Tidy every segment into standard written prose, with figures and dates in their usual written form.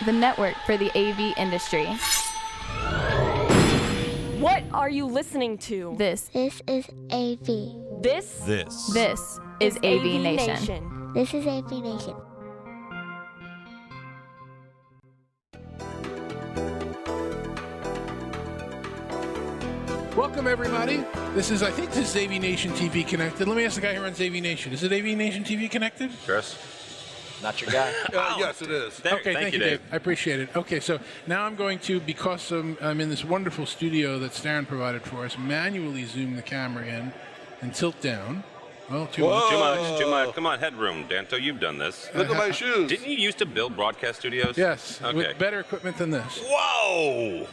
the network for the AV industry. What are you listening to? This This is AV. This is AVNation. This is AVNation. Welcome, everybody. This is AVNation TV Connected. Let me ask the guy who runs AVNation. Is it AVNation TV Connected? Chris? Not your guy. Yes, it is. Okay, thank you, Dave. I appreciate it. Okay, so now I'm going to, because I'm in this wonderful studio that Starin provided for us, manually zoom the camera in and tilt down. Well, too much. Come on, headroom. Danto, you've done this. Look at my shoes. Didn't you used to build broadcast studios? Yes, Okay. with better equipment than this. Whoa!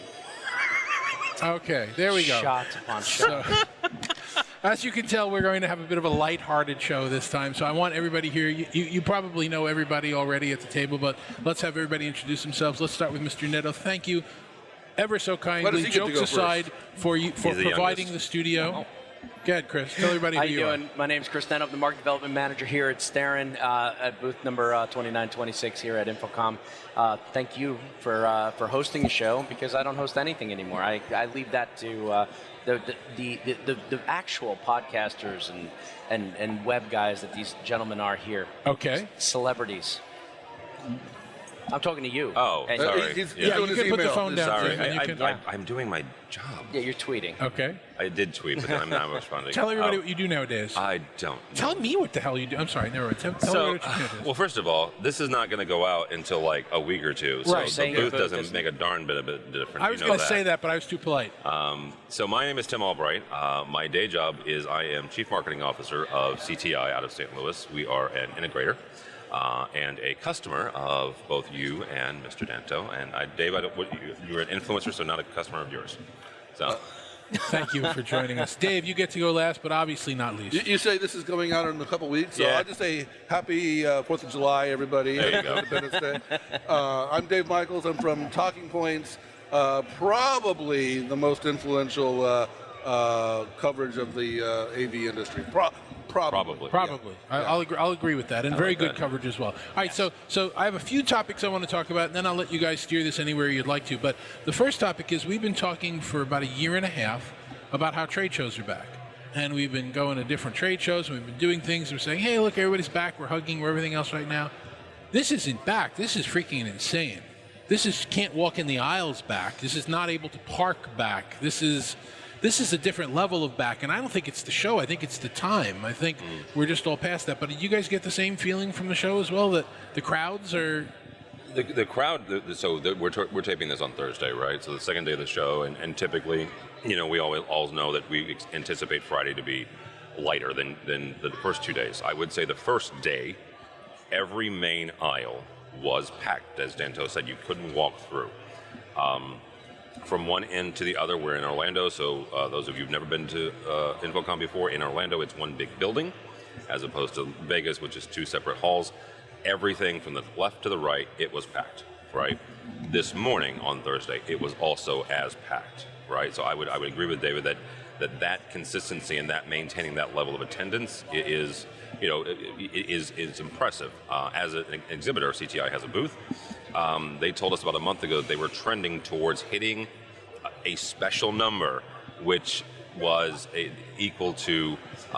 Okay, there we go. Shot upon shot. So, as you can tell, we're going to have a bit of a light-hearted show this time. So I want everybody here. You probably know everybody already at the table, but let's have everybody introduce themselves. Let's start with Mr. Neto. Thank you ever so kindly. Jokes aside, for providing the studio. Go ahead, Chris. Tell everybody How who you are. doing? My name is Chris Neto. I'm the market development manager here at Starin at booth number 2926 here at InfoComm. Thank you for hosting the show, because I don't host anything anymore. I leave that to the actual podcasters and web guys that these gentlemen are here. Okay. Celebrities. I'm talking to you. Oh, And sorry. He's Yeah, doing you his can put the email. phone down. Sorry, Tim, and you can- I'm doing my job. Yeah, you're tweeting. Okay. I did tweet, but then I'm not responding. Tell everybody what you do nowadays. I don't know. Tell me what the hell you do. I'm sorry, never mind. Tell everybody what you do nowadays. Well, first of all, this is not going to go out until like a week or two. So Right. the Saying booth your booth doesn't isn't- make a darn bit of a difference. I was going to say that, but I was too polite. So my name is Tim Albright. My day job is I am Chief Marketing Officer of CTI out of St. Louis. We are an integrator and a customer of both you and Mr. Danto. And Dave, you're an influencer, so not a customer of yours. So Thank you for joining us. Dave, you get to go last, but obviously not least. You say this is going out in a couple weeks, so Yeah. I'll just say happy 4th of July, everybody. There you go. Independence Day. I'm Dave Michels. I'm from TalkingPointz, probably the most influential coverage of the AV industry. Probably. Probably. Yeah. I'll agree with that, and very like good that. coverage as well. All right, so I have a few topics I want to talk about, and then I'll let you guys steer this anywhere you'd like to. But the first topic is we've been talking for about a year and a half about how trade shows are back. And we've been going to different trade shows, and we've been doing things. We're saying, hey, look, everybody's back. We're hugging. We're everything else right now. This isn't back. This is freaking insane. This is can't walk in the aisles back. This is not able to park back. This is a different level of back, and I don't think it's the show. I think it's the time. I think we're just all past that. But did you guys get the same feeling from the show as well, that the crowds are... the crowd. We're taping this on Thursday, right? So the second day of the show, and typically, we always know that we anticipate Friday to be lighter than the first 2 days. I would say the first day, every main aisle was packed. As Danto said, you couldn't walk through. From one end to the other, we're in Orlando, so those of you who've never been to InfoComm before, in Orlando it's one big building, as opposed to Vegas, which is two separate halls. Everything from the left to the right, it was packed, right? This morning on Thursday, it was also as packed, right? So I would agree with David that consistency and that maintaining that level of attendance is impressive. As an exhibitor, CTI has a booth. They told us about a month ago that they were trending towards hitting a special number, which was equal to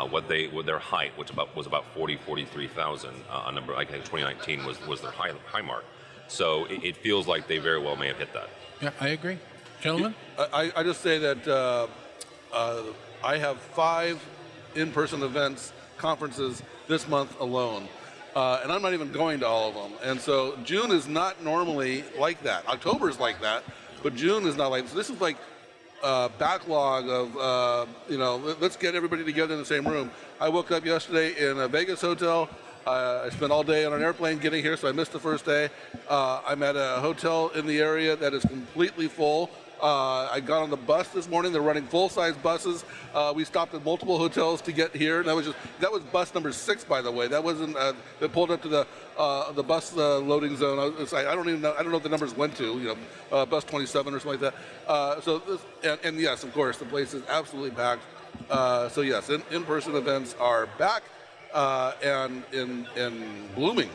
what their height, which was about 43,000. A number, I think 2019 was their high mark. So it feels like they very well may have hit that. Yeah, I agree. Gentlemen? I just say that I have 5 in-person events, conferences this month alone. And I'm not even going to all of them. And so June is not normally like that. October is like that, but June is not like that. So this is like backlog of, let's get everybody together in the same room. I woke up yesterday in a Vegas hotel. I spent all day on an airplane getting here, so I missed the first day. I'm at a hotel in the area that is completely full. I got on the bus this morning. They're running full-size buses. We stopped at multiple hotels to get here. And that was bus number 6, by the way. That wasn't. They pulled up to the bus loading zone. I don't even know. I don't know what the numbers went to. Bus 27 or something like that. And yes, of course, the place is absolutely packed. So yes, in-person events are back and in blooming.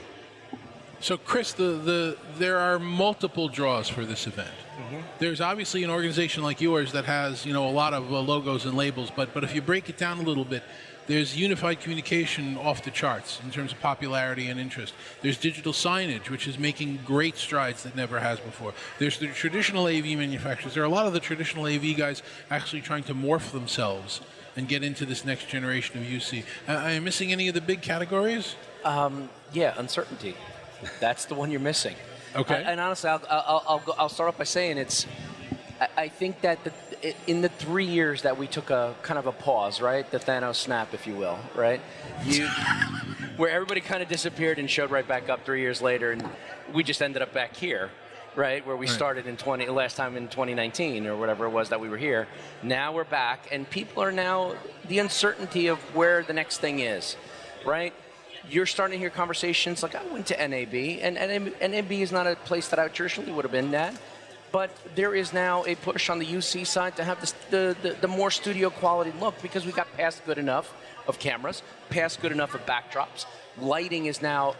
So, Chris, there are multiple draws for this event. There's obviously an organization like yours that has, a lot of logos and labels, but if you break it down a little bit, there's unified communication off the charts in terms of popularity and interest. There's digital signage, which is making great strides that never has before. There's the traditional AV manufacturers. There are a lot of the traditional AV guys actually trying to morph themselves and get into this next generation of UC. Am I missing any of the big categories? Yeah, uncertainty. That's the one you're missing. Okay. And honestly, I'll start off by saying I think that in the 3 years that we took a kind of a pause, right? The Thanos snap, if you will, right? Where everybody kind of disappeared and showed right back up 3 years later, and we just ended up back here, right? Where we started last time in 2019 or whatever it was that we were here. Now we're back, and people are now the uncertainty of where the next thing is, right? You're starting to hear conversations like, I went to NAB, and NAB is not a place that I traditionally would have been at, but there is now a push on the UC side to have the more studio quality look, because we got past good enough of cameras, past good enough of backdrops. Lighting is now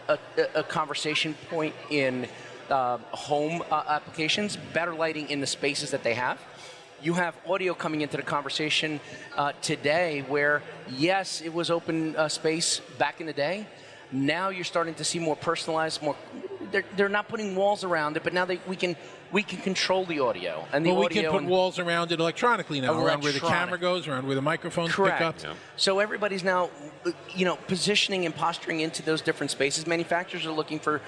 a conversation point in home applications, better lighting in the spaces that they have. You have audio coming into the conversation today where, yes, it was open space back in the day. Now you're starting to see more personalized, they're not putting walls around it, but now we can control the audio. And the we audio can put walls around it electronically now, around where the camera goes, around where the microphones pick up. Correct. Yeah. So everybody's now, positioning and posturing into those different spaces. Manufacturers are looking for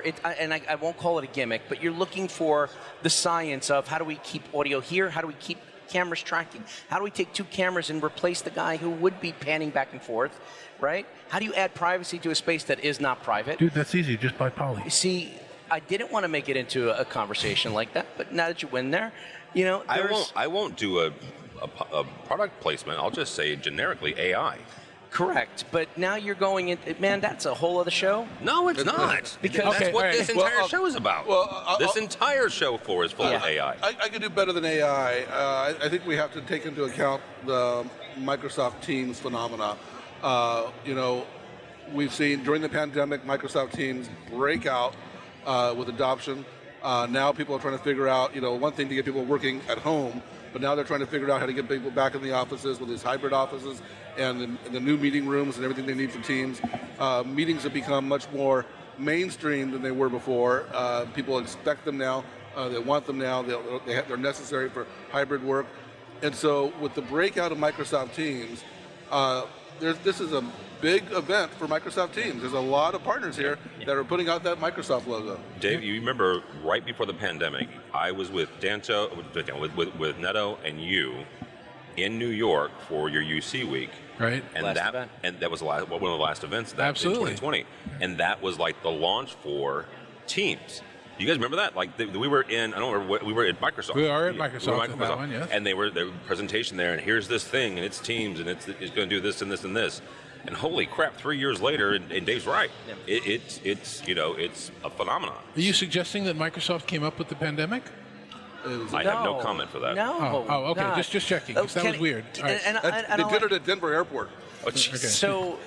it, and I won't call it a gimmick, but you're looking for the science of how do we keep audio here, how do we keep cameras tracking, how do we take two cameras and replace the guy who would be panning back and forth, right? How do you add privacy to a space that is not private? Dude, that's easy, just buy Poly. See, I didn't want to make it into a conversation like that, but now that you went there, I won't do a product placement. I'll just say generically AI. Correct, but now you're going in. Man, that's a whole other show. No, it's not. Because that's what this entire show is about. This entire show floor is full of AI. I could do better than AI. I think we have to take into account the Microsoft Teams phenomena. We've seen during the pandemic, Microsoft Teams break out with adoption. Now people are trying to figure out, one thing to get people working at home, but now they're trying to figure out how to get people back in the offices with these hybrid offices and the new meeting rooms and everything they need for Teams. Meetings have become much more mainstream than they were before. People expect them now. They want them now. They're necessary for hybrid work. And so with the breakout of Microsoft Teams, this is a big event for Microsoft Teams. There's a lot of partners here that are putting out that Microsoft logo. Dave, you remember right before the pandemic, I was with Danto, with Neto and you in New York for your UC week. Right. And that was one of the last events in 2020. And that was like the launch for Teams. Do you guys remember that? Like we were in, I don't remember what, we were at Microsoft. We are at Microsoft. In that one, yes. And they were their presentation there, and here's this thing, and it's Teams, and it's going to do this and this and this. And holy crap! 3 years later, and Dave's right. Yeah. It's a phenomenon. Are you suggesting that Microsoft came up with the pandemic? I have no comment for that. No. Oh, okay. God. Just checking. That was weird. Right. They did it at Denver Airport. Oh, okay. So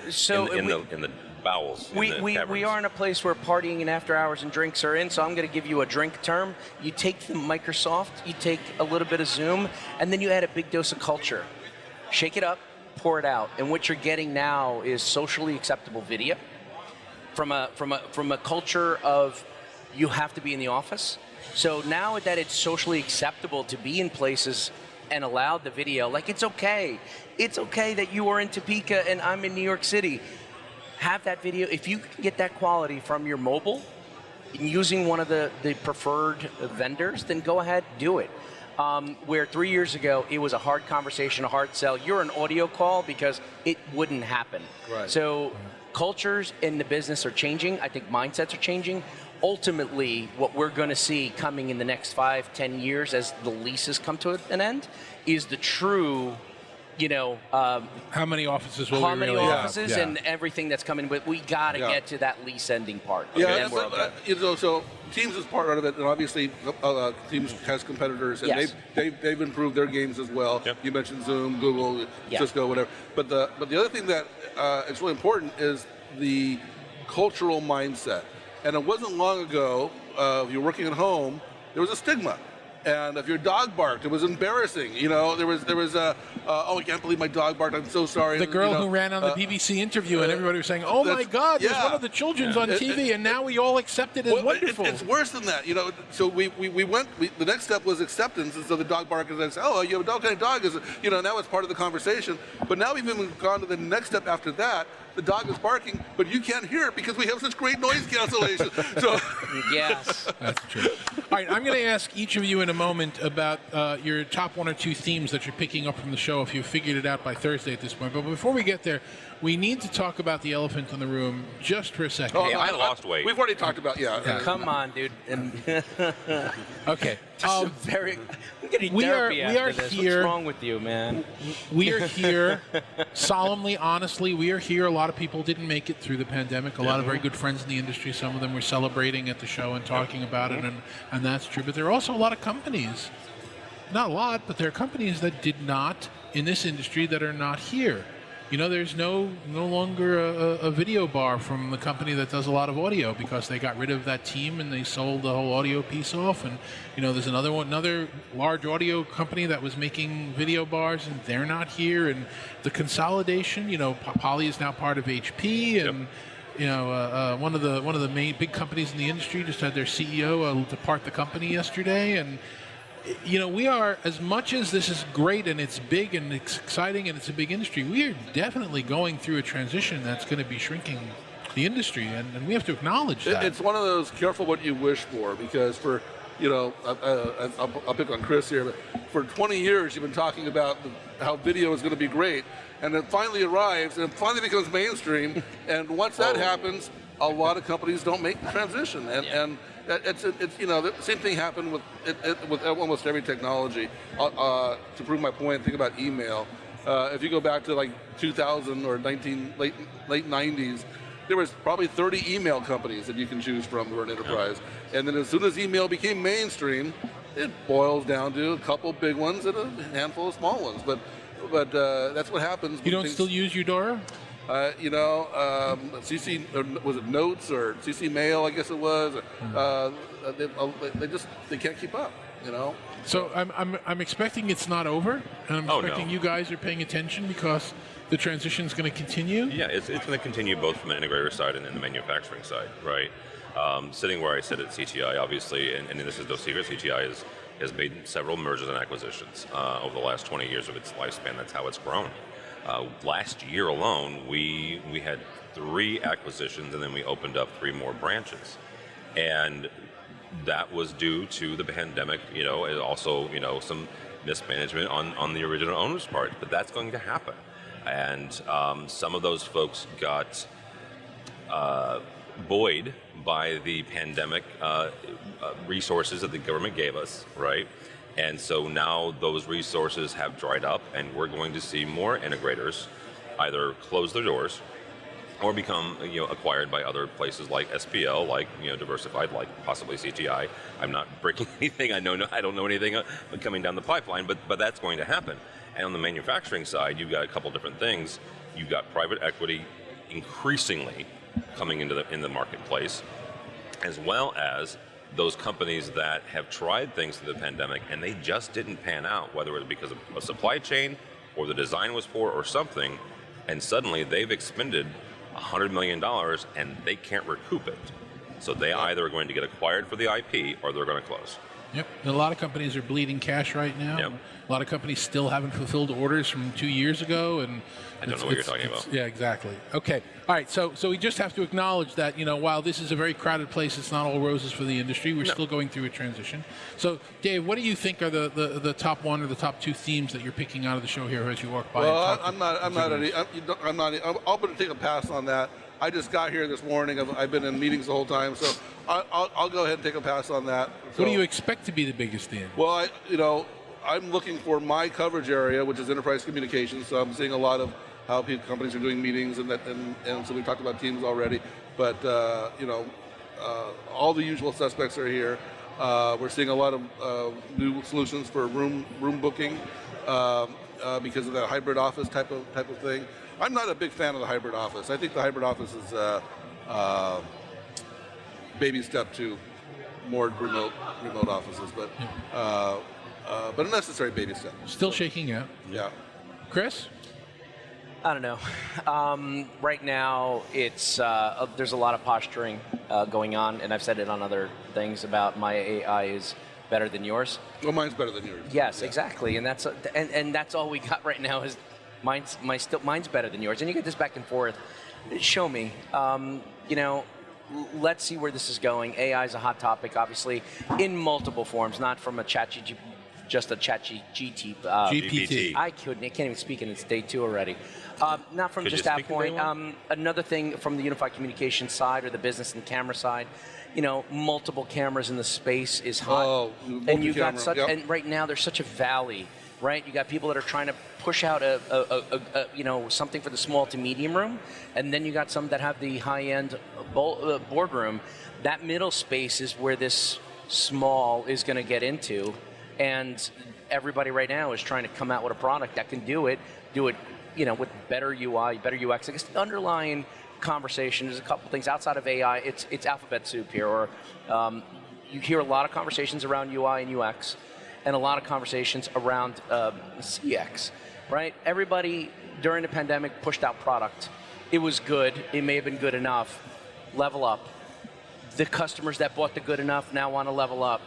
in the bowels. We are in a place where partying and after hours and drinks are in, so I'm going to give you a drink term. You take the Microsoft, you take a little bit of Zoom, and then you add a big dose of culture. Shake it up, pour it out, and what you're getting now is socially acceptable video from a culture of you have to be in the office. So now that it's socially acceptable to be in places and allowed the video, like it's okay that you are in Topeka and I'm in New York City. Have that video. If you can get that quality from your mobile using one of the preferred vendors, then go ahead, do it. Where 3 years ago, it was a hard conversation, a hard sell. You're an audio call because it wouldn't happen. Right. So cultures in the business are changing. I think mindsets are changing. Ultimately, what we're going to see coming in the next 5-10 years as the leases come to an end is the true, how many offices will we really have? How many offices and everything that's coming, but we got to get to that lease ending part. Yeah, so Teams is part of it, and obviously Teams has competitors, and they've improved their games as well. Yep. You mentioned Zoom, Google, Cisco, whatever. But the other thing that is really important is the cultural mindset. And it wasn't long ago, if you're working at home, there was a stigma. And if your dog barked, it was embarrassing. There was I can't believe my dog barked. I'm so sorry. The girl who ran on the BBC interview, and everybody was saying, "Oh my God, there's one of the children's on TV," and now we all accept it as wonderful. It's worse than that. So we went. The next step was acceptance, and so the dog barked, and I said, "Oh, you have a dog? What kind of dog is it?" Now it's part of the conversation. But now we've even gone to the next step after that. The dog is barking, but you can't hear it because we have such great noise cancellation. So Yes. That's true. All right, I'm going to ask each of you in a moment about your top one or two themes that you're picking up from the show if you've figured it out by Thursday at this point. But before we get there, we need to talk about the elephant in the room just for a second. Hey, I lost weight. We've already talked about, Come on, dude. Okay. I'm getting we are after this. here. What's wrong with you, man? We are here, solemnly, honestly, we are here. A lot of people didn't make it through the pandemic. A lot of very good friends in the industry. Some of them were celebrating at the show and talking about it, and that's true. But there are also a lot of companies, not a lot, but there are companies that did not, in this industry, that are not here. There's no longer a video bar from the company that does a lot of audio because they got rid of that team and they sold the whole audio piece off. And there's another large audio company that was making video bars and they're not here. And the consolidation, Poly is now part of HP, and one of the main big companies in the industry just had their CEO depart the company yesterday. And we are, as much as this is great and it's big and it's exciting and it's a big industry, we are definitely going through a transition that's going to be shrinking the industry, and we have to acknowledge that. It's one of those careful what you wish for, because for, I'll pick on Chris here, but for 20 years you've been talking about how video is going to be great, and it finally arrives and it finally becomes mainstream, and once that happens, a lot of companies don't make the transition, and it's the same thing happened with almost every technology. To prove my point, think about email. If you go back to like 2000 or late 90s, there was probably 30 email companies that you can choose from for an enterprise. And then as soon as email became mainstream, it boils down to a couple big ones and a handful of small ones. But that's what happens. You don't still use Eudora? CC, was it Notes or CC Mail, I guess it was. They can't keep up, So I'm expecting it's not over, and I'm expecting you guys are paying attention because the transition is going to continue. Yeah, it's going to continue both from the integrator side and the manufacturing side, right? Sitting where I sit at CTI, obviously, and this is no secret, CTI has made several mergers and acquisitions over the last 20 years of its lifespan. That's how it's grown. Last year alone, we had 3 acquisitions, and then we opened up 3 more branches, and that was due to the pandemic, and also some mismanagement on the original owner's part. But that's going to happen, and some of those folks got buoyed by the pandemic resources that the government gave us, right? And so now those resources have dried up, and we're going to see more integrators either close their doors or become acquired by other places like SPL, like Diversified, like possibly CTI. I'm not breaking anything. I don't know anything coming down the pipeline, but that's going to happen. And on the manufacturing side, you've got a couple different things. You've got private equity increasingly coming in the marketplace, as well as those companies that have tried things through the pandemic and they just didn't pan out, whether it was because of a supply chain or the design was poor or something, and suddenly they've expended $100 million and they can't recoup it. So they either are going to get acquired for the IP or they're going to close. Yep. And a lot of companies are bleeding cash right now. Yep. A lot of companies still haven't fulfilled orders from 2 years ago, and I don't know what you're talking about. Yeah, exactly. Okay. All right. So we just have to acknowledge that while this is a very crowded place, it's not all roses for the industry. We're still going through a transition. So, Dave, what do you think are the top one or the top 2 themes that you're picking out of the show here as you walk by? Well, I'm not. I'll better take a pass on that. I just got here this morning. I've been in meetings the whole time, so I'll go ahead and take a pass on that. So, what do you expect to be the biggest theme? Well, I'm looking for my coverage area, which is enterprise communications. So I'm seeing a lot of how companies are doing meetings, and so we talked about Teams already. But all the usual suspects are here. We're seeing a lot of new solutions for room booking because of that hybrid office type of thing. I'm not a big fan of the hybrid office. I think the hybrid office is baby step to more remote offices, but a necessary baby step. Still shaking out. Yeah. Chris? I don't know. Right now, it's there's a lot of posturing going on, and I've said it on other things about my AI is better than yours. Well, mine's better than yours. Yes, exactly, and that's all we got right now is mine's better than yours, and you get this back and forth. Show me, let's see where this is going. AI is a hot topic, obviously, in multiple forms, not from a ChatGPT. Just a ChatGPT. GPT. I can't even speak, and it's day 2 already. Not from Could just you that speak in point. day 1? Another thing from the unified communication side or the business and camera side, multiple cameras in the space is hot. Oh, and you got multi-camera, yep. and right now there's such a valley, right? You got people that are trying to push out something for the small to medium room, and then you got some that have the high-end boardroom. That middle space is where this small is going to get into. And everybody right now is trying to come out with a product that can do it, with better UI, better UX. I guess the underlying conversation is a couple things outside of AI. It's alphabet soup here. Or you hear a lot of conversations around UI and UX, and a lot of conversations around CX. Right? Everybody during the pandemic pushed out product. It was good. It may have been good enough. Level up. The customers that bought the good enough now want to level up.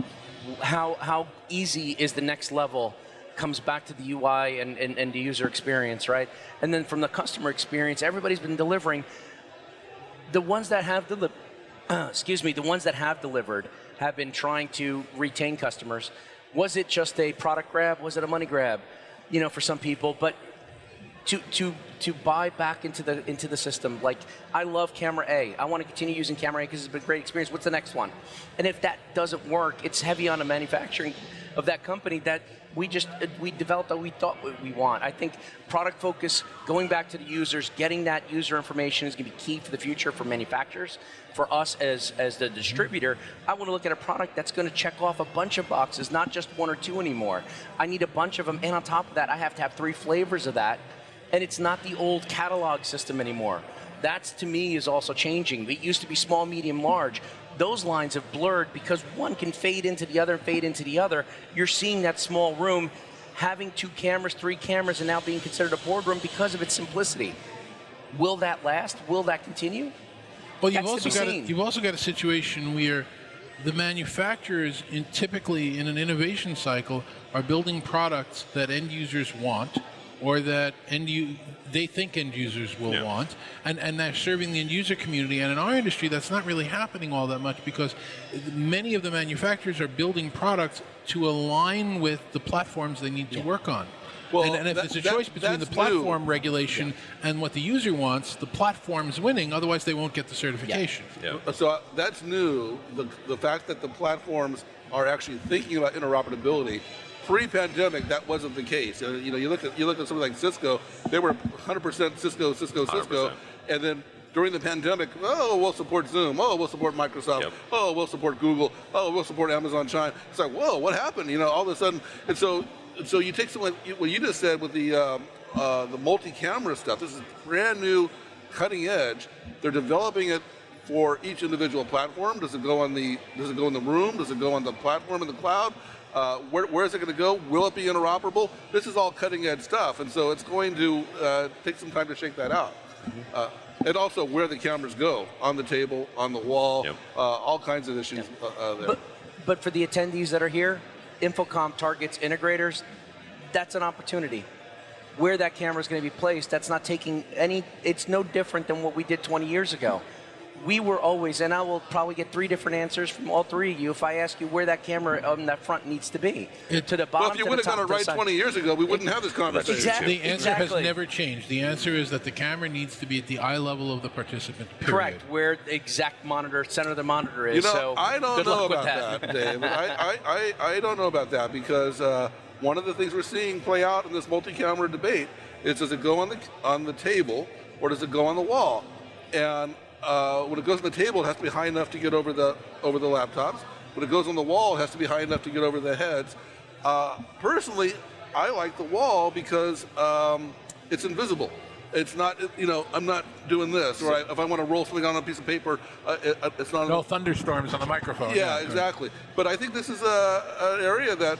How easy is the next level comes back to the UI and the user experience, right? And then from the customer experience, everybody's been delivering. The ones that have the ones that have delivered have been trying to retain customers. Was it just a product grab? Was it a money grab? For some people, but to buy back into the system. Like, I love camera A. I want to continue using camera A because it's been a great experience. What's the next one? And if that doesn't work, it's heavy on the manufacturing of that company that we developed what we thought we want. I think product focus, going back to the users, getting that user information is going to be key for the future for manufacturers. For us as the distributor, I want to look at a product that's going to check off a bunch of boxes, not just 1 or 2 anymore. I need a bunch of them, and on top of that, I have to have 3 flavors of that. And it's not the old catalog system anymore. That's, to me, is also changing. It used to be small, medium, large. Those lines have blurred because one can fade into the other, fade into the other. You're seeing that small room having 2 cameras, 3 cameras, and now being considered a boardroom because of its simplicity. Will that last? Will that continue? Well, you've also got a situation where the manufacturers, typically in an innovation cycle, are building products that end users want, or that they think end users will want, and they're serving the end user community. And in our industry, that's not really happening all that much because many of the manufacturers are building products to align with the platforms they need to work on. Well, and if there's a choice between the platform regulation and what the user wants, the platform's winning. Otherwise, they won't get the certification. So that's new. The fact that the platforms are actually thinking about interoperability. Pre-pandemic, that wasn't the case. You look at something like Cisco; they were 100% Cisco, 100%. And then during the pandemic, we'll support Zoom. We'll support Microsoft. We'll support Google. We'll support Amazon China. It's like, whoa, what happened? All of a sudden, and so you take what you just said with the multi-camera stuff. This is brand new, cutting edge. They're developing it for each individual platform. Does it go in the room? Does it go on the platform in the cloud? Where is it going to go? Will it be interoperable? This is all cutting edge stuff, and so it's going to take some time to shake that out. And also where the cameras go, on the table, on the wall, all kinds of issues there. But for the attendees that are here, InfoComm targets integrators. That's an opportunity. Where that camera is going to be placed, that's not taking any, it's no different than what we did 20 years ago. We were always, and I will probably get 3 different answers from all 3 of you if I ask you where that camera on that front needs to be. To the bottom, well, if you would have done it right 20 years ago, we wouldn't have this conversation. Exactly. The answer has never changed. The answer is that the camera needs to be at the eye level of the participant, period. Correct, where the exact monitor, center of the monitor is. I don't know about that, Dave. I don't know about that because one of the things we're seeing play out in this multi-camera debate is, does it go on the table or does it go on the wall? And when it goes on the table, it has to be high enough to get over the laptops. When it goes on the wall, it has to be high enough to get over the heads. Personally, I like the wall because it's invisible. It's not, I'm not doing this, right? If I want to roll something on a piece of paper, it's not. No thunderstorms on the microphone. Yeah, exactly. But I think this is an area that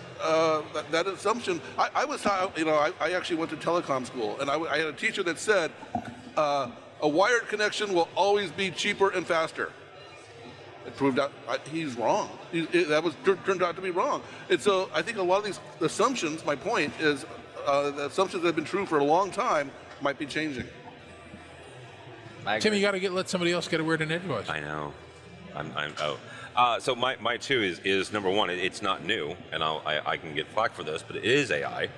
that assumption. I actually went to telecom school, and I had a teacher that said a wired connection will always be cheaper and faster. It proved out he's wrong. Turned out to be wrong. And so I think a lot of these assumptions. My point is, the assumptions that have been true for a long time might be changing. Tim, you got to let somebody else get a word in edgewise. I know. So my two is number one. It's not new, and I can get flack for this, but it is AI,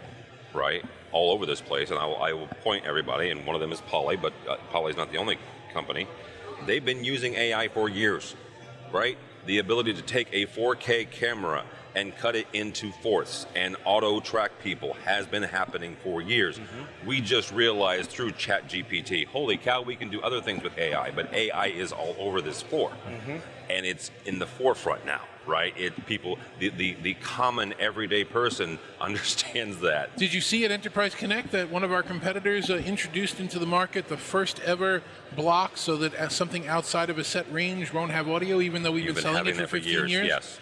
right? All over this place, and I will point everybody. And one of them is Poly, but Poly's not the only company. They've been using AI for years, right? The ability to take a 4K camera and cut it into fourths and auto track people has been happening for years. We just realized through ChatGPT, holy cow, we can do other things with AI, but AI is all over this floor. And it's in the forefront now, right? The common everyday person understands that. Did you see at Enterprise Connect that one of our competitors introduced into the market the first ever block so that something outside of a set range won't have audio, even though we've been selling it for 15 years? Yes.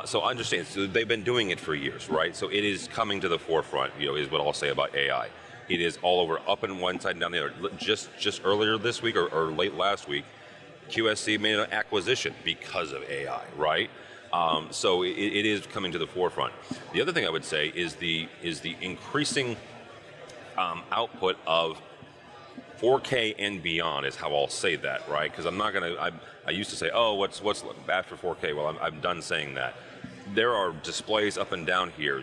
So understand, so they've been doing it for years, right? So it is coming to the forefront, is what I'll say about AI. It is all over, up in one side and down the other. Just earlier this week or late last week, QSC made an acquisition because of AI, right? So it is coming to the forefront. The other thing I would say is the increasing output of 4K and beyond is how I'll say that, right? Because I'm not going to, I used to say, oh, what's after 4K? Well, I'm done saying that. There are displays up and down here,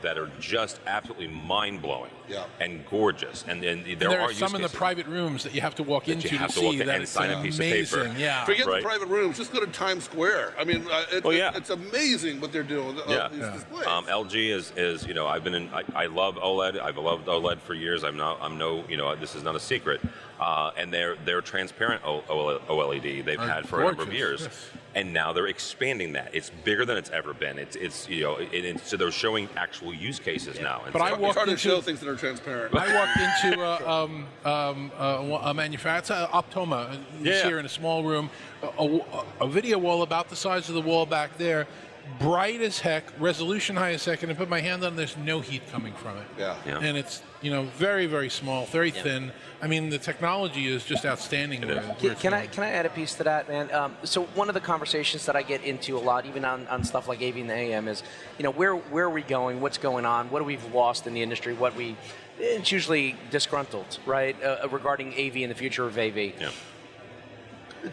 that are just absolutely mind-blowing and gorgeous. And there are some in the private rooms that you have to walk into to see that and it's sign a piece of paper. Yeah. Forget the private rooms. Just go to Times Square. I mean, it's amazing what they're doing with these displays. LG is I've been in. I love OLED. I've loved OLED for years. This is not a secret. And they're transparent OLED. They've had for a number of years. Yes. And now they're expanding that. It's bigger than it's ever been. So they're showing actual use cases now. And But I walked hard to into show things that are transparent. I walked into a manufacturer, Optoma, here in a small room, a video wall about the size of the wall back there, bright as heck, resolution high as heck, and I put my hand on, there's no heat coming from it. Yeah. And it's, very, very small, very thin. I mean, the technology is just outstanding. Can I add a piece to that, man? So one of the conversations that I get into a lot, even on stuff like AV and the AM, is, where are we going? What's going on? What have we lost in the industry? It's usually disgruntled, right? Regarding AV and the future of AV. Yeah.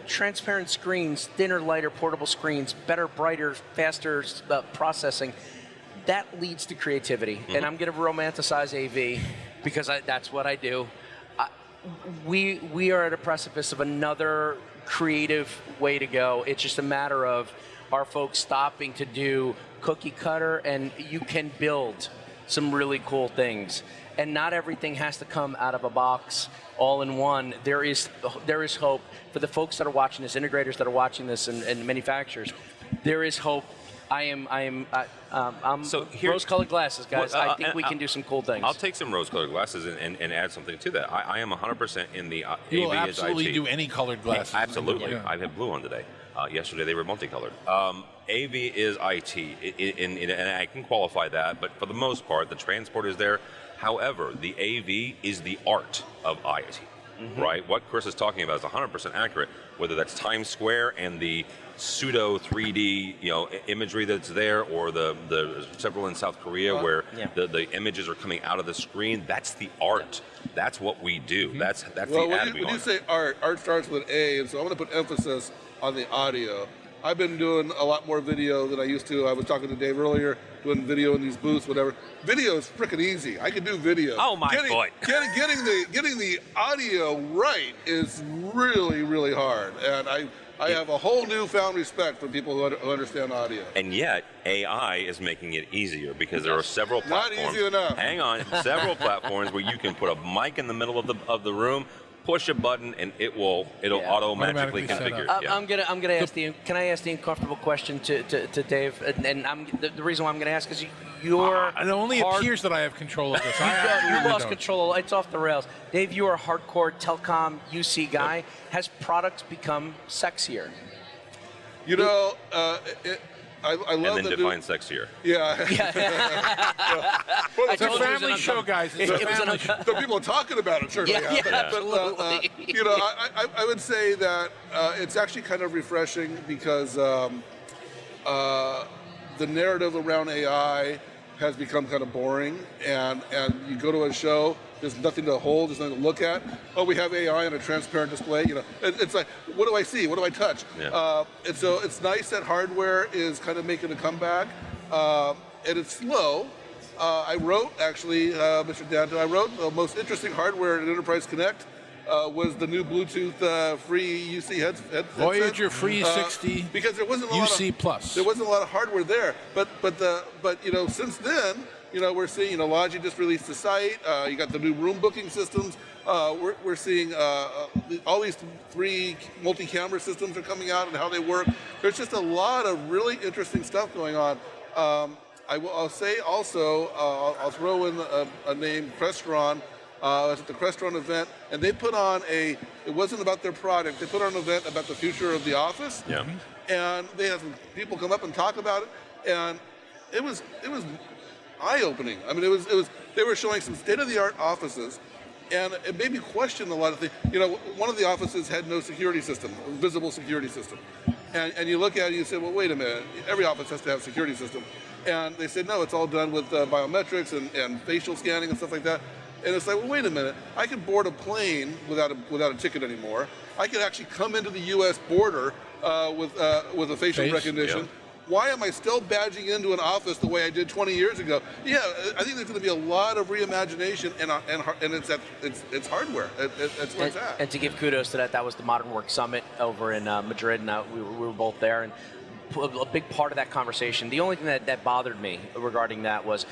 Transparent screens, thinner, lighter, portable screens, better, brighter, faster processing. That leads to creativity. And I'm going to romanticize AV because that's what I do. We are at a precipice of another creative way to go. It's just a matter of our folks stopping to do cookie cutter, and you can build some really cool things. And not everything has to come out of a box all in one. There is hope for the folks that are watching this, integrators that are watching this, and manufacturers. There is hope. I'm rose-colored glasses, guys. I think we can do some cool things. I'll take some rose-colored glasses and add something to that. I am 100% in the AV You will is absolutely IT. do any colored glasses. Absolutely. Yeah. I had blue on today. Yesterday they were multicolored. AV is IT, and I can qualify that, but for the most part, the transport is there. However, the AV is the art of IT, right? What Chris is talking about is 100% accurate, whether that's Times Square and the pseudo 3D imagery that's there, or the several in South Korea where the images are coming out of the screen. That's the art. That's what we do. That's the ad we When you say art starts with A, and so I'm going to put emphasis on the audio. I've been doing a lot more video than I used to. I was talking to Dave earlier, doing video in these booths, whatever. Video is freaking easy. I can do video. Oh my God! Getting the audio right is really, really hard, and I have a whole newfound respect for people who understand audio. And yet, AI is making it easier because there are several platforms. Not easy enough. Hang on, several platforms where you can put a mic in the middle of the room, push a button and it'll automatically Automatically set configure. up. I'm gonna ask the. Can I ask the uncomfortable question to Dave? And the reason why I'm gonna ask is you're. It only hard- appears that I have control of this. I You absolutely lost don't. control. It's off the rails. Dave, you are a hardcore telecom UC guy. Has products become sexier? You know, I love And then the define sexier. Yeah. Well, It's a told you it was family an show, guys. It's a It was an family show. the people are talking about it, certainly. Yeah, absolutely. But, you know, I would say that it's actually kind of refreshing because the narrative around AI has become kind of boring, and you go to a show, there's nothing to hold, there's nothing to look at. Oh, we have AI on a transparent display. You know, it's like, what do I see? What do I touch? Yeah. And so it's nice that hardware is kind of making a comeback, and it's slow. I wrote, actually, Mr. Danto, I wrote the most interesting hardware in Enterprise Connect was the new Bluetooth free UC headset. Voyager Free 60 because there wasn't a lot UC of, Plus. There wasn't a lot of hardware there, but you know, since then, you know, we're seeing, you know, Logi just released the site. You got the new room booking systems. We're seeing all these 3 multi-camera systems are coming out and how they work. There's just a lot of really interesting stuff going on. I'll say also, I'll throw in a name, Crestron. I was at the Crestron event, and they put on it wasn't about their product, they put on an event about the future of the office. Yeah. And they had some people come up and talk about it, and it was eye-opening. I mean, they were showing some state-of-the-art offices, and it made me question a lot of things. You know, one of the offices had no security system, visible security system. And you look at it and you say, well, wait a minute, every office has to have a security system. And they said, no, it's all done with biometrics and facial scanning and stuff like that. And it's like, well, wait a minute, I can board a plane without a ticket anymore. I can actually come into the U.S. border with a facial recognition. Yeah. Why am I still badging into an office the way I did 20 years ago? Yeah, I think there's going to be a lot of reimagination, and it's hardware. It's where it's at. And to give kudos to that, that was the Modern Work Summit over in Madrid, and we were both there. And a big part of that conversation, the only thing that bothered me regarding that was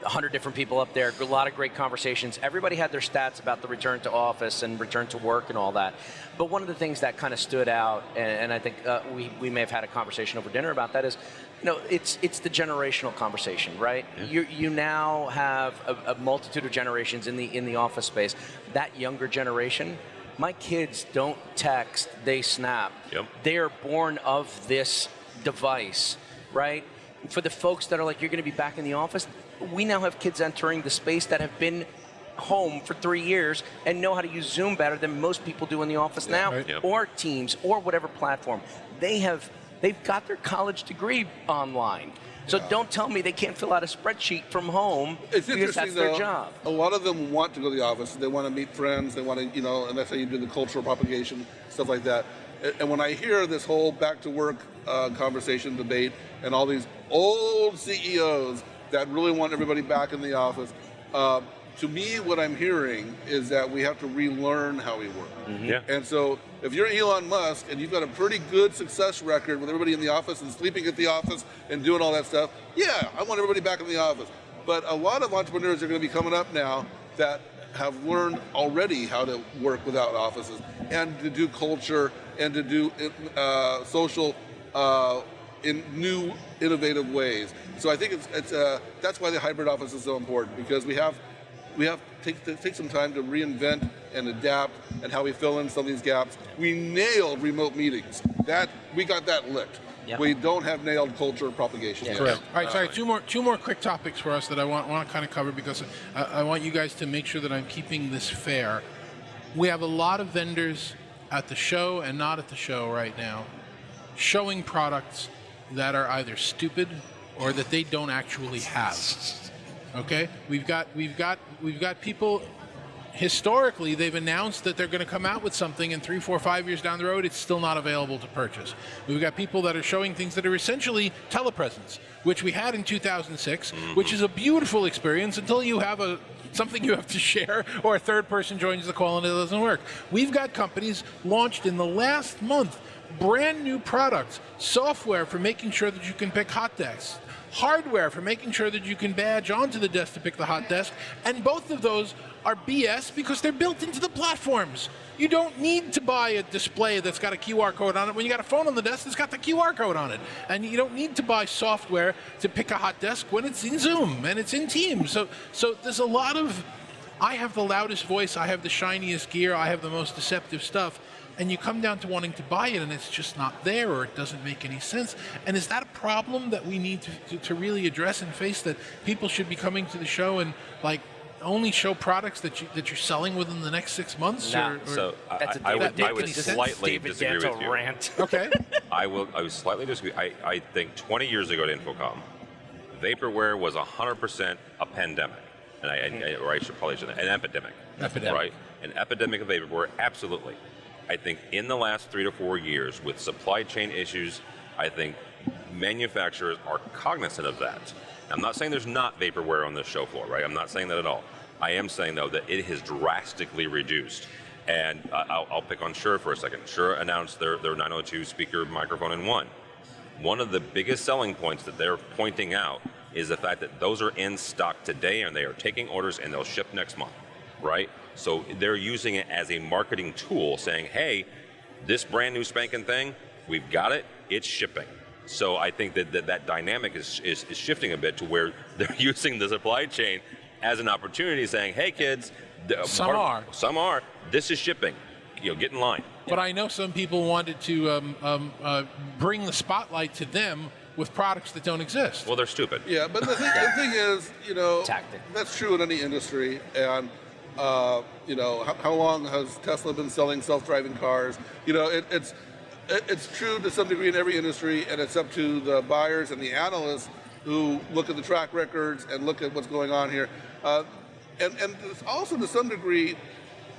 100 different people up there, a lot of great conversations. Everybody had their stats about the return to office and return to work and all that. But one of the things that kind of stood out, and I think we may have had a conversation over dinner about that, is, you know, it's the generational conversation, right? Yeah. You now have a multitude of generations in the office space. That younger generation, my kids don't text, they snap. Yep. They are born of this device, right? For the folks that are like, you're going to be back in the office, we now have kids entering the space that have been home for 3 years and know how to use Zoom better than most people do in the office now, right. Yep. or Teams, or whatever platform. They've got their college degree online. So don't tell me they can't fill out a spreadsheet from home It's because interesting, that's their though, job. A lot of them want to go to the office. They want to meet friends. They want to, you know, and that's how you do the cultural propagation, stuff like that. And when I hear this whole back to work conversation, debate, and all these old CEOs that really want everybody back in the office, to me, what I'm hearing is that we have to relearn how we work. Mm-hmm. Yeah. And so if you're Elon Musk and you've got a pretty good success record with everybody in the office and sleeping at the office and doing all that stuff, yeah, I want everybody back in the office. But a lot of entrepreneurs are going to be coming up now that have learned already how to work without offices and to do culture and to do social in new, innovative ways. So I think that's why the hybrid office is so important, because we have to take some time to reinvent and adapt and how we fill in some of these gaps. We nailed remote meetings. We got that licked. Yep. We don't have nailed culture propagation yet. Correct. All right, sorry, two more quick topics for us that I want to kind of cover, because I want you guys to make sure that I'm keeping this fair. We have a lot of vendors at the show and not at the show right now showing products that are either stupid or that they don't actually have. Okay? We've got people. Historically, they've announced that they're going to come out with something, and 3, 4, 5 years down the road, it's still not available to purchase. We've got people that are showing things that are essentially telepresence, which we had in 2006, which is a beautiful experience until you have something you have to share, or a third person joins the call and it doesn't work. We've got companies launched in the last month brand new products, software for making sure that you can pick hot desks, hardware for making sure that you can badge onto the desk to pick the hot desk, and both of those are BS because they're built into the platforms. You don't need to buy a display that's got a QR code on it when you got a phone on the desk that's got the QR code on it. And you don't need to buy software to pick a hot desk when it's in Zoom and it's in Teams. So there's a lot of, I have the loudest voice, I have the shiniest gear, I have the most deceptive stuff, and you come down to wanting to buy it and it's just not there or it doesn't make any sense. And is that a problem that we need to really address and face, that people should be coming to the show and like only show products that you're selling within the next 6 months? Nah. So That's a I David would Davis- slightly David disagree with Danto you. rant. Okay. I would slightly disagree. I think 20 years ago at InfoComm, vaporware was 100% a pandemic, or I should probably say an epidemic. Epidemic. Right? An epidemic of vaporware, absolutely. I think in the last 3 to 4 years, with supply chain issues, I think manufacturers are cognizant of that. I'm not saying there's not vaporware on the show floor, right? I'm not saying that at all. I am saying, though, that it has drastically reduced. And I'll pick on Shure for a second. Shure announced their 902 speaker microphone in one. One of the biggest selling points that they're pointing out is the fact that those are in stock today and they are taking orders and they'll ship next month, right? So they're using it as a marketing tool, saying, hey, this brand new spanking thing, we've got it, it's shipping. So I think that dynamic is shifting a bit to where they're using the supply chain as an opportunity, saying, hey kids, Some are. This is shipping, get in line. But I know some people wanted to bring the spotlight to them with products that don't exist. Well, they're stupid. Yeah, but the thing is, Tactic. that's true in any industry. And, how long has Tesla been selling self-driving cars? It's true to some degree in every industry, and it's up to the buyers and the analysts who look at the track records and look at what's going on here. And it's also to some degree,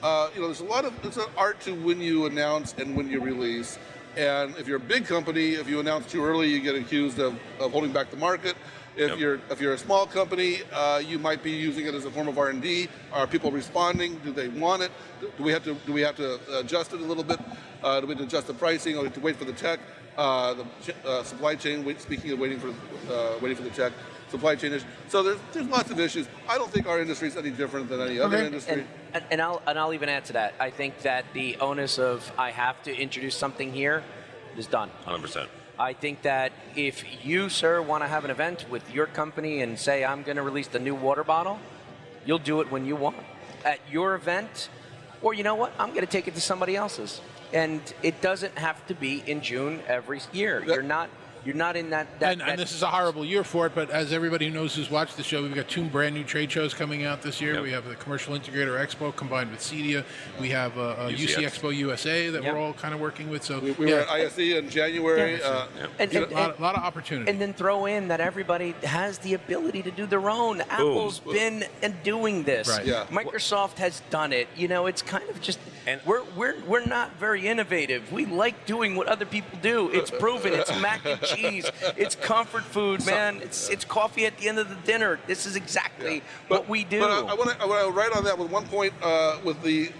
there's it's an art to when you announce and when you release. And if you're a big company, if you announce too early, you get accused of holding back the market. If you're a small company, you might be using it as a form of R&D. Are people responding? Do they want it? Do we have to adjust it a little bit? Do we have to adjust the pricing, or do we have to wait for the tech? The supply chain. Speaking of waiting for the tech, supply chain issues. So there's lots of issues. I don't think our industry is any different than any other industry. And I'll even add to that. I think that the onus of I have to introduce something here is done. 100%. I think that if you, sir, want to have an event with your company and say, I'm going to release the new water bottle, you'll do it when you want at your event, or you know what, I'm going to take it to somebody else's. And it doesn't have to be in June every year. You're not in that and this is a horrible year for it, but as everybody who knows who's watched the show, we've got 2 brand new trade shows coming out this year. Yep. We have the Commercial Integrator Expo combined with CEDIA. We have UC Expo USA that we're all kind of working with. So we were at ISE in January. a lot of opportunity. And then throw in that everybody has the ability to do their own. Apple's been doing this. Right. Yeah. Microsoft has done it. It's kind of just, and we're not very innovative. We like doing what other people do. It's proven. It's mac and cheese. It's comfort food, man. It's coffee at the end of the dinner. This is exactly what we do. But I want to write on that with one point. With the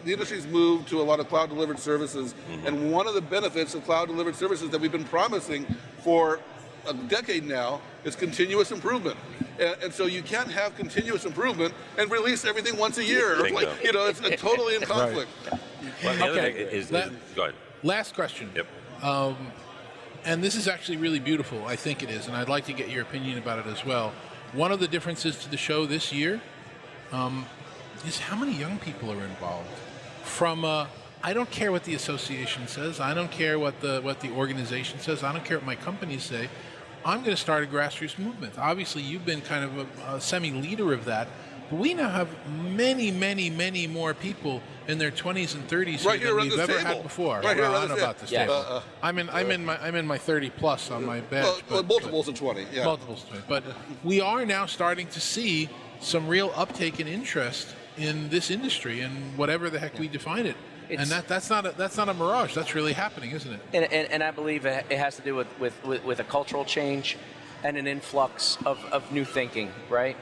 industry's move to a lot of cloud delivered services, and one of the benefits of cloud delivered services that we've been promising for a decade now is continuous improvement. And so you can't have continuous improvement and release everything once a year. It's totally in conflict. Well, the other Okay. thing is, Let- go ahead. Last question. Yep. And this is actually really beautiful. I think it is, and I'd like to get your opinion about it as well. One of the differences to the show this year is how many young people are involved. From I don't care what the association says. I don't care what the organization says. I don't care what my companies say. I'm going to start a grassroots movement. Obviously, you've been kind of a semi-leader of that. But we now have many, many, many more people in their 20s and 30s Right here here than around we've this ever table. had before. Right here Well, around I don't this know about this table. table. I'm in my 30 plus on my badge. Well, but- multiples of 20. Yeah. Multiples of 20. But we are now starting to see some real uptake in interest in this industry and whatever the heck we define it. And that's not a mirage. That's really happening, isn't it? And I believe it has to do with a cultural change and an influx of new thinking, right?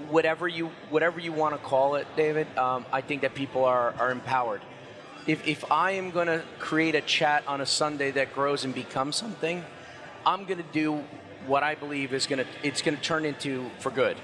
Whatever you want to call it, David, I think that people are empowered. if I am going to create a chat on a Sunday that grows and becomes something, I'm going to do what I believe it's going to turn into for good,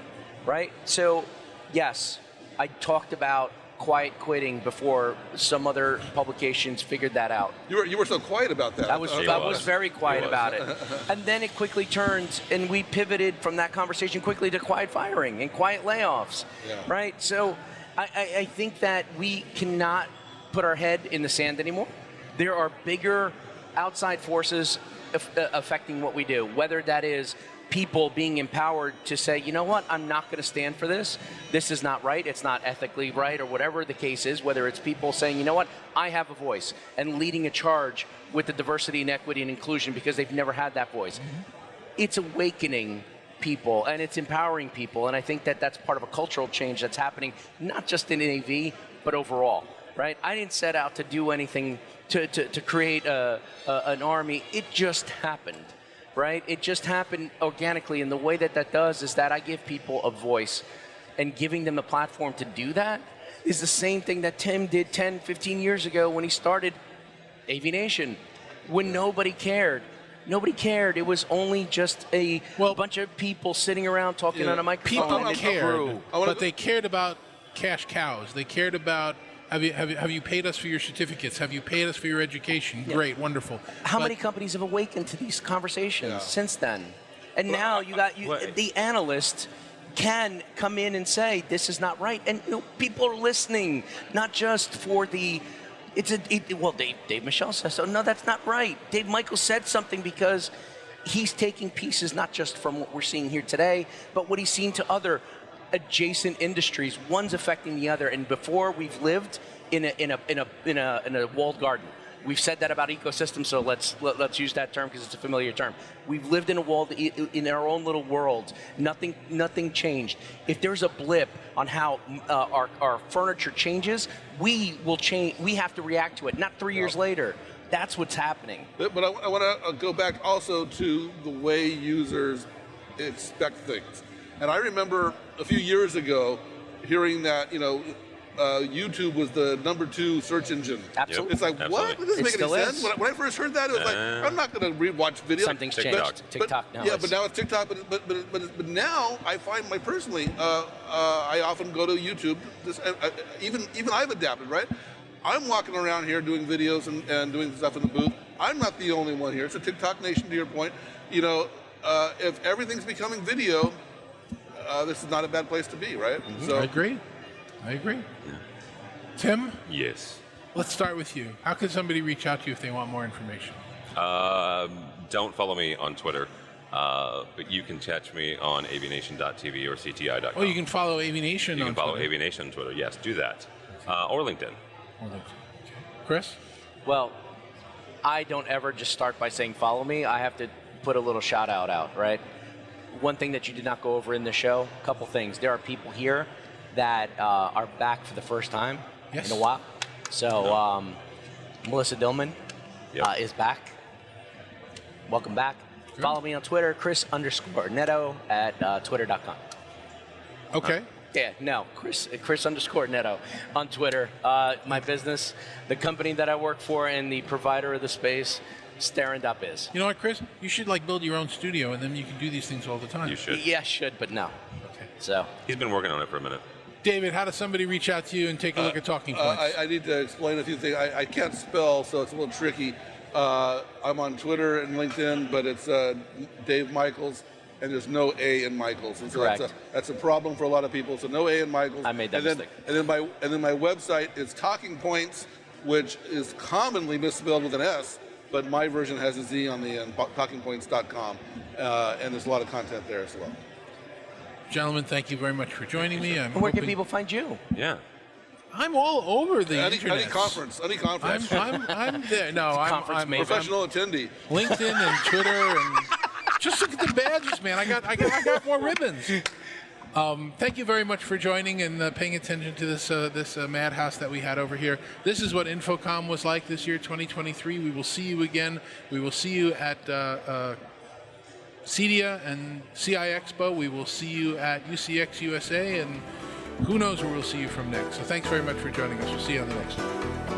right? So, yes, I talked about quiet quitting before some other publications figured that out. You were so quiet about that. I was very quiet about it. And then it quickly turned, and we pivoted from that conversation quickly to quiet firing and quiet layoffs, right? So I think that we cannot put our head in the sand anymore. There are bigger outside forces affecting what we do, whether that is people being empowered to say, you know what, I'm not going to stand for this. This is not right. It's not ethically right, or whatever the case is, whether it's people saying, you know what, I have a voice, and leading a charge with the diversity and equity and inclusion because they've never had that voice. It's awakening people, and it's empowering people, and I think that that's part of a cultural change that's happening, not just in AV, but overall, right? I didn't set out to do anything to create an army. It just happened. Right? It just happened organically, and the way that does is that I give people a voice, and giving them the platform to do that is the same thing that Tim did 10, 15 years ago when he started AVNation, when nobody cared. Nobody cared. It was only just a bunch of people sitting around talking on a microphone. People cared, but they cared about cash cows. They cared about, have you paid us for your certificates? Have you paid us for your education? Yeah. Great, wonderful. How many companies have awakened to these conversations since then? And now the analyst can come in and say, this is not right. And people are listening, not just for the, Dave Michels says, so no, that's not right. Dave Michael said something because he's taking pieces not just from what we're seeing here today, but what he's seen to other adjacent industries. One's affecting the other, and before we've lived in a walled garden. We've said that about ecosystems, so let's use that term because it's a familiar term. We've lived in in our own little world. Nothing changed. If there's a blip on how our furniture changes, we will change. We have to react to it. Not 3 years later. That's what's happening. But I want to go back also to the way users expect things. And I remember a few years ago hearing that, YouTube was the #2 search engine. Absolutely. It's like, what? It doesn't make any sense. When I first heard that, it was like, I'm not going to rewatch videos. Something's changed. TikTok now. Yeah, but now it's TikTok. But now I find I often go to YouTube. Even I've adapted, right? I'm walking around here doing videos and doing stuff in the booth. I'm not the only one here. It's a TikTok nation, to your point. If everything's becoming video, this is not a bad place to be, right? Mm-hmm. So I agree. Yeah. Tim? Yes. Let's start with you. How can somebody reach out to you if they want more information? Don't follow me on Twitter, but you can catch me on avnation.tv or cti.com. Oh, you can follow AVNation on Twitter. You can follow AVNation on Twitter. Yes, do that. Or LinkedIn. Okay. Chris? Well, I don't ever just start by saying follow me. I have to put a little shout out, right? One thing that you did not go over in the show, a couple things. There are people here that are back for the first time in a while. So Melissa Dillman is back. Welcome back. Good. Follow me on Twitter, Chris_Neto at twitter.com. Okay. Chris_Neto on Twitter. My business, the company that I work for, and the provider of the space, Starin.biz. You know what, Chris? You should build your own studio, and then you can do these things all the time. You should. Yeah, should, but no. Okay. So he's been working on it for a minute. David, how does somebody reach out to you and take a look at TalkingPointz? I need to explain a few things. I can't spell, so it's a little tricky. I'm on Twitter and LinkedIn, but it's Dave Michels, and there's no A in Michels. And so correct. That's a problem for a lot of people. So no A in Michels. I made that mistake. And then my website is TalkingPointz, which is commonly misspelled with an S, but my version has a Z on the end, TalkingPointz.com, and there's a lot of content there as well. Gentlemen, thank you very much for joining me. Where can people find you? Yeah. I'm all over the internet. Any conference. I'm there. No, I'm professional attendee. LinkedIn and Twitter, and just look at the badges, man. I got more ribbons. Thank you very much for joining and paying attention to this madhouse that we had over here. This is what InfoComm was like this year, 2023. We will see you again. We will see you at CEDIA and CI Expo. We will see you at UCX USA, and who knows where we'll see you from next. So thanks very much for joining us. We'll see you on the next one.